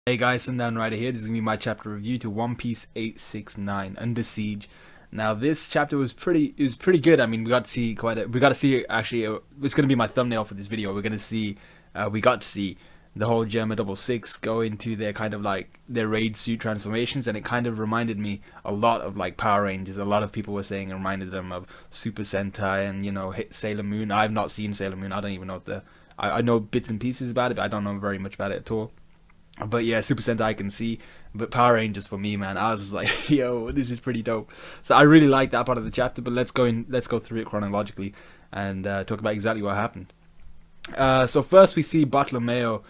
Hey guys, Sundown Rider here. This is gonna be my chapter review to One Piece 869 Under Siege. Now this chapter was pretty good. I mean, we got to see actually. It's gonna be my thumbnail for this video. We got to see the whole Germa Double Six go into their kind of like their raid suit transformations, and it kind of reminded me a lot of like Power Rangers. A lot of people were saying it reminded them of Super Sentai and Sailor Moon. I've not seen Sailor Moon. I don't even know what I know bits and pieces about it, but I don't know very much about it at all. But yeah, Super Sentai I can see, but Power Rangers for me, man, I was just like, yo, this is pretty dope. So I really like that part of the chapter. But let's go through it chronologically and talk about exactly what happened. So first we see Bartolomeo.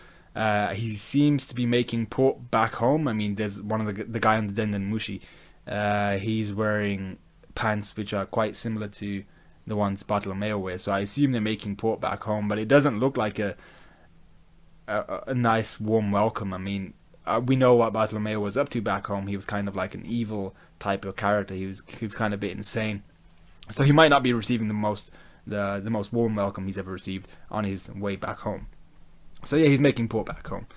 He seems to be making port back home. I mean, there's one of the guy on the Denden Mushi. He's wearing pants which are quite similar to the ones Bartolomeo wears. So I assume they're making port back home, but it doesn't look like a nice warm welcome. I mean, we know what Bartolomeo was up to back home. He was kind of like an evil type of character. He was kind of a bit insane. So he might not be receiving the most warm welcome he's ever received on his way back home. So yeah, he's making port back home.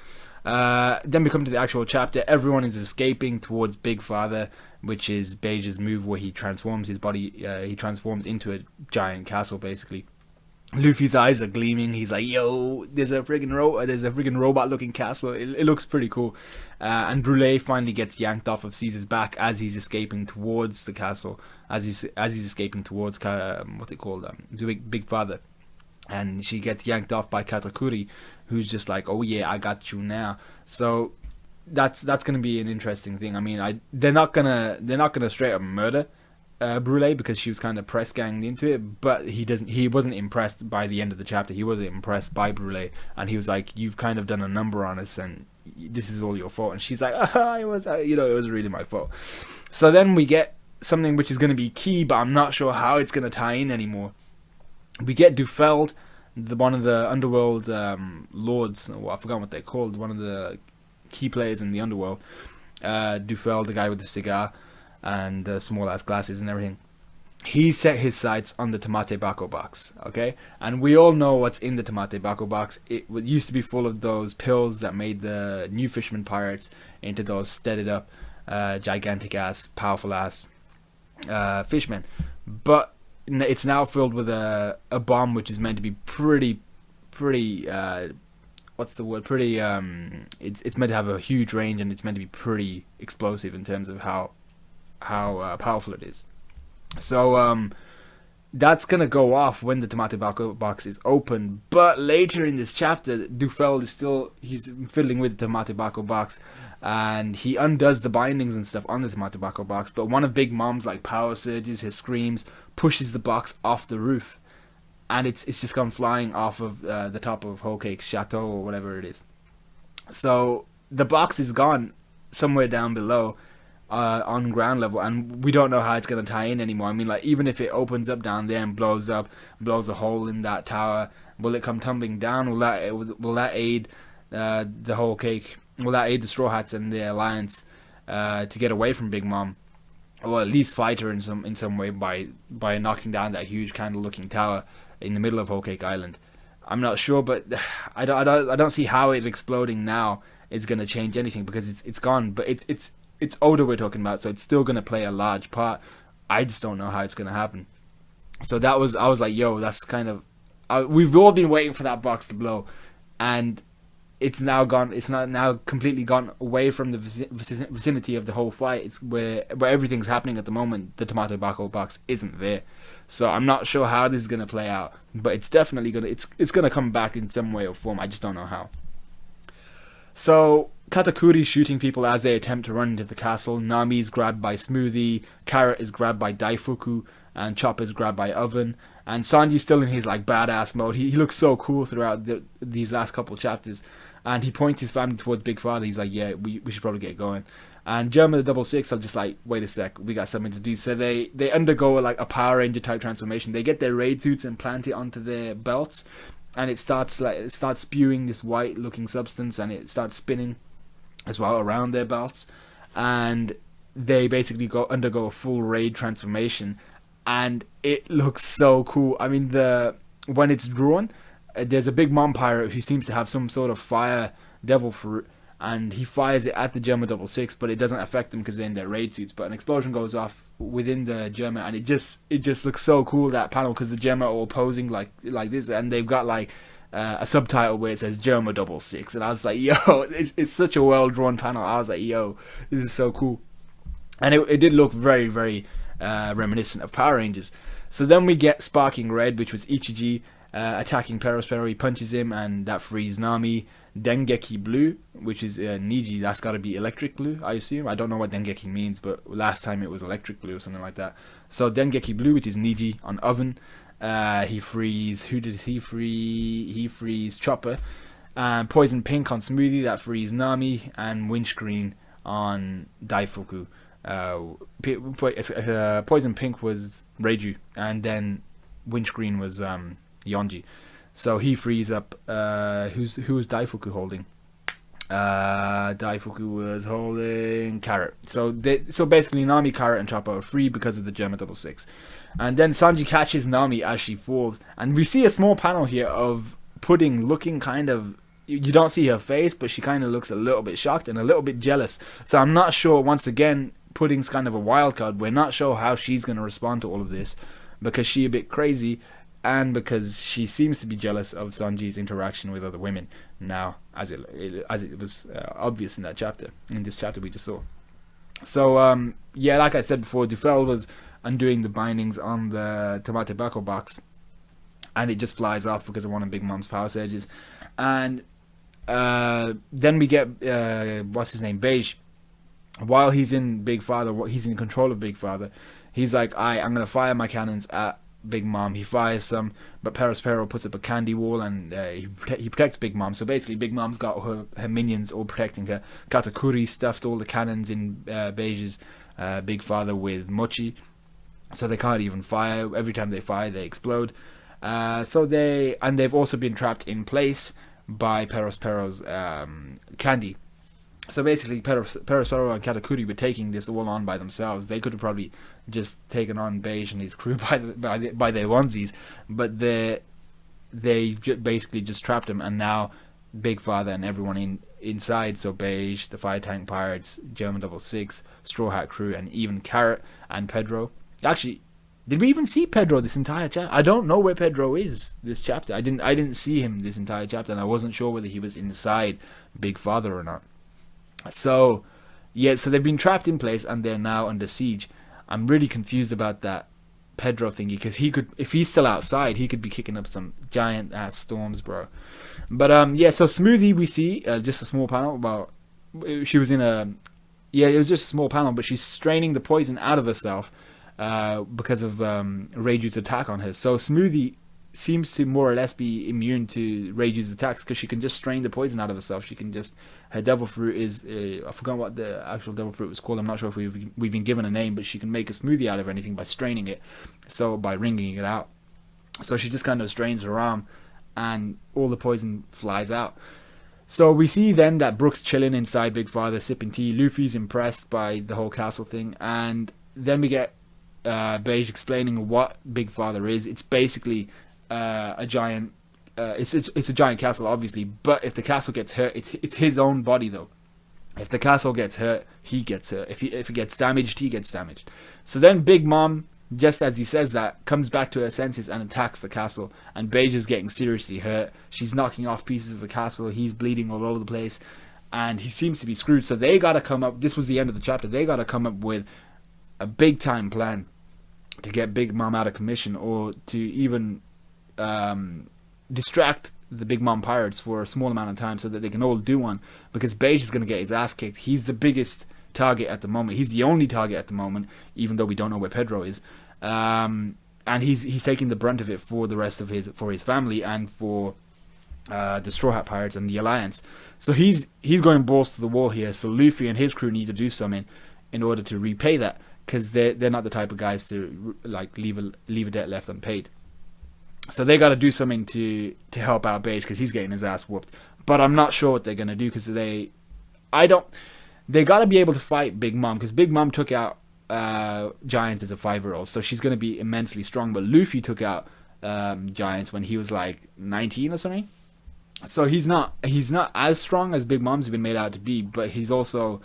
Then we come to the actual chapter. Everyone is escaping towards Big Father, which is Beige's move where he transforms his body. He transforms into a giant castle, basically. Luffy's eyes are gleaming. He's like, "Yo, there's a friggin' robot-looking castle. It looks pretty cool." And Brule finally gets yanked off of Caesar's back as he's escaping towards the castle. As he's escaping towards what's it called? The Big Father. And she gets yanked off by Katakuri, who's just like, "Oh yeah, I got you now." So that's gonna be an interesting thing. I mean, they're not gonna straight up murder Brule because she was kind of press ganged into it, but he wasn't impressed by the end of the chapter. He wasn't impressed by Brule, and he was like, "You've kind of done a number on us, and this is all your fault." And she's like, it was really my fault." So then we get something which is going to be key, but I'm not sure how it's going to tie in anymore. We get Dufeld, one of the underworld lords. Well, I forgot what they're called. One of the key players in the underworld. Dufeld, the guy with the cigar and small ass glasses and everything. He set his sights on the Tamate Bako box, okay? And we all know what's in the Tamate Bako box. It used to be full of those pills that made the new fisherman pirates into those steadied up, gigantic ass, powerful ass fishmen. But it's now filled with a bomb which is meant to be pretty what's the word? Pretty it's meant to have a huge range, and it's meant to be pretty explosive in terms of how powerful it is. So that's gonna go off when the Tamate Bako box is open. But later in this chapter, Dufeld he's fiddling with the Tamate Bako box, and he undoes the bindings and stuff on the Tamate Bako box. But one of Big Mom's like power surges, his screams, pushes the box off the roof, and it's just gone flying off of the top of Whole Cake's chateau or whatever it is. So the box is gone somewhere down below. On ground level, and we don't know how it's going to tie in anymore. I mean, like, even if it opens up down there and blows a hole in that tower, will it come tumbling down? Will that aid the Whole Cake? Will that aid the Straw Hats and the Alliance to get away from Big Mom, or at least fight her in some way by knocking down that huge candle-looking tower in the middle of Whole Cake Island? I'm not sure, but I don't see how it exploding now is going to change anything, because it's gone. But it's Oda we're talking about, so it's still going to play a large part. I just don't know how it's going to happen. So I was like, yo, that's kind of... we've all been waiting for that box to blow, and it's now gone. It's not now completely gone away from the vicinity of the whole fight. It's where everything's happening at the moment. The Tamate Bako box isn't there. So I'm not sure how this is going to play out, but it's definitely going to... It's going to come back in some way or form. I just don't know how. So Katakuri's shooting people as they attempt to run into the castle. Nami's grabbed by Smoothie, Carrot is grabbed by Daifuku, and Chop is grabbed by Oven. And Sanji's still in his like badass mode. He looks so cool throughout these last couple chapters, and he points his family towards Big Father. He's like, yeah, we should probably get going. And Germa the Double Six are just like, wait a sec, we got something to do. So they undergo like a Power Ranger type transformation. They get their raid suits and plant it onto their belts, and it starts spewing this white looking substance, and it starts spinning as well around their belts, and they basically undergo a full raid transformation, and it looks so cool. I mean, when it's drawn, there's a Big Mom pirate who seems to have some sort of fire devil fruit, and he fires it at the Germa 66, but it doesn't affect them because they're in their raid suits. But an explosion goes off within the Germa, and it just looks so cool, that panel, because the Germa are all posing like this, and they've got like a subtitle where it says Germa 66, and I was like, yo, it's such a well drawn panel. I was like, yo, this is so cool, and it did look very, very reminiscent of Power Rangers. So then we get Sparking Red, which was Ichiji attacking Perospero. He punches him, and that frees Nami. Dengeki Blue, which is Niji, that's got to be electric blue, I assume. I don't know what Dengeki means, but last time it was electric blue or something like that. So Dengeki Blue, which is Niji on Oven. He frees, who did he free? He frees Chopper. Poison Pink on Smoothie, that frees Nami. And Windscreen on Daifuku. Poison Pink was Reiju, and then Windscreen was Yonji. So he frees up. Who was Daifuku holding? Daifuku was holding Carrot. So basically Nami, Carrot, and Chopper are free because of the Germa 66. And then Sanji catches Nami as she falls, and we see a small panel here of Pudding looking kind of. You don't see her face, but she kind of looks a little bit shocked and a little bit jealous. So I'm not sure. Once again, Pudding's kind of a wild card. We're not sure how she's going to respond to all of this, because she's a bit crazy, and because she seems to be jealous of Sanji's interaction with other women now, as it was obvious in that chapter, in this chapter we just saw. So yeah, like I said before, Dufel was undoing the bindings on the Tamate Bako box, and it just flies off because of one of Big Mom's power surges. And then we get what's his name, Beige. While he's in Big Father, he's in control of Big Father. He's like, I'm gonna fire my cannons at Big Mom. He fires some, but Perospero puts up a candy wall, and he protects Big Mom. So basically Big Mom's got her minions all protecting her. Katakuri stuffed all the cannons in Beige's Big Father with mochi, so they can't even fire. Every time they fire, they explode. They've also been trapped in place by Perospero's candy. So basically, Perospero and Katakuri were taking this all on by themselves. They could have probably just taken on Beige and his crew by their onesies, but they basically just trapped him. And now Big Father and everyone inside, so Beige, the Fire Tank Pirates, German 66, Straw Hat Crew, and even Carrot and Pedro. Actually, did we even see Pedro this entire chapter? I don't know where Pedro is this chapter. I didn't see him this entire chapter, and I wasn't sure whether he was inside Big Father or not. So, yeah, so they've been trapped in place and they're now under siege. I'm really confused about that Pedro thingy, because he could, if he's still outside, he could be kicking up some giant ass storms, bro. But yeah, so Smoothie, we see just a small panel about, she was in a, yeah, it was just a small panel, but she's straining the poison out of herself because of Reiju's attack on her. So Smoothie seems to more or less be immune to Reiju's attacks, because she can just strain the poison out of herself. She can just, her devil fruit is, I forgot what the actual devil fruit was called. I'm not sure if we've been given a name, but she can make a smoothie out of anything by straining it, so by wringing it out. So she just kind of strains her arm, and all the poison flies out. So we see then that Brooks chilling inside Big Father, sipping tea. Luffy's impressed by the whole castle thing, and then we get Beige explaining what Big Father is. It's basically a giant. It's a giant castle, obviously, but if the castle gets hurt, it's his own body though. If the castle gets hurt, he gets hurt. If it gets damaged, he gets damaged. So then Big Mom, just as he says that, comes back to her senses and attacks the castle, and Beige is getting seriously hurt. She's knocking off pieces of the castle. He's bleeding all over the place, and he seems to be screwed. So they gotta come up. This was the end of the chapter. They gotta come up with a big time plan to get Big Mom out of commission, or to even distract the Big Mom pirates for a small amount of time, so that they can all do one, because Beige is going to get his ass kicked. He's the biggest target at the moment. He's the only target at the moment, even though we don't know where Pedro is, and he's taking the brunt of it for the rest of his family, and for the Straw Hat Pirates and the Alliance. So he's going balls to the wall here. So Luffy and his crew need to do something in order to repay that, because they're not the type of guys to like leave a debt left unpaid. So they got to do something to help out Beige, because he's getting his ass whooped. But I'm not sure what they're gonna do, because they got to be able to fight Big Mom, because Big Mom took out Giants as a 5-year-old, so she's gonna be immensely strong. But Luffy took out Giants when he was like 19 or something. So he's not as strong as Big Mom's been made out to be, but he's also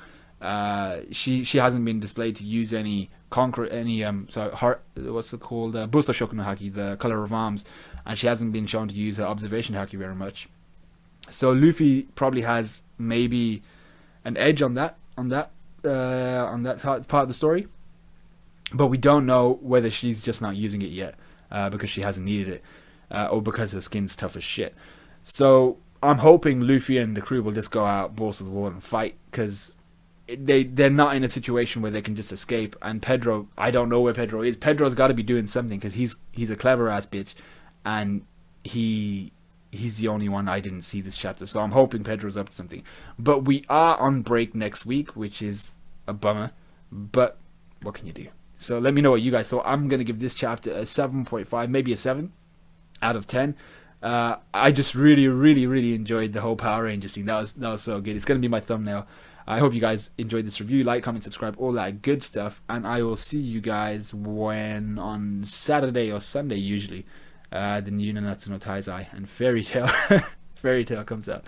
she hasn't been displayed to use any heart, what's it called, Busa Shoku no Haki, the color of arms, and she hasn't been shown to use her observation haki very much. So Luffy probably has maybe an edge on that part of the story, but we don't know whether she's just not using it yet because she hasn't needed it, or because her skin's tough as shit. So I'm hoping Luffy and the crew will just go out balls to the wall and fight, because they're not in a situation where they can just escape. And Pedro, I don't know where Pedro is. Pedro's got to be doing something, because he's a clever ass bitch, and he's the only one I didn't see this chapter. So I'm hoping Pedro's up to something. But we are on break next week, which is a bummer. But what can you do? So let me know what you guys thought. I'm gonna give this chapter a 7.5, maybe a 7 out of 10. I just really enjoyed the whole Power Rangers scene. That was so good. It's gonna be my thumbnail. I hope you guys enjoyed this review. Like, comment, subscribe, all that good stuff. And I will see you guys when on Saturday or Sunday usually the new Nanatsu no Taizai and Fairy Tail Fairy Tail comes out.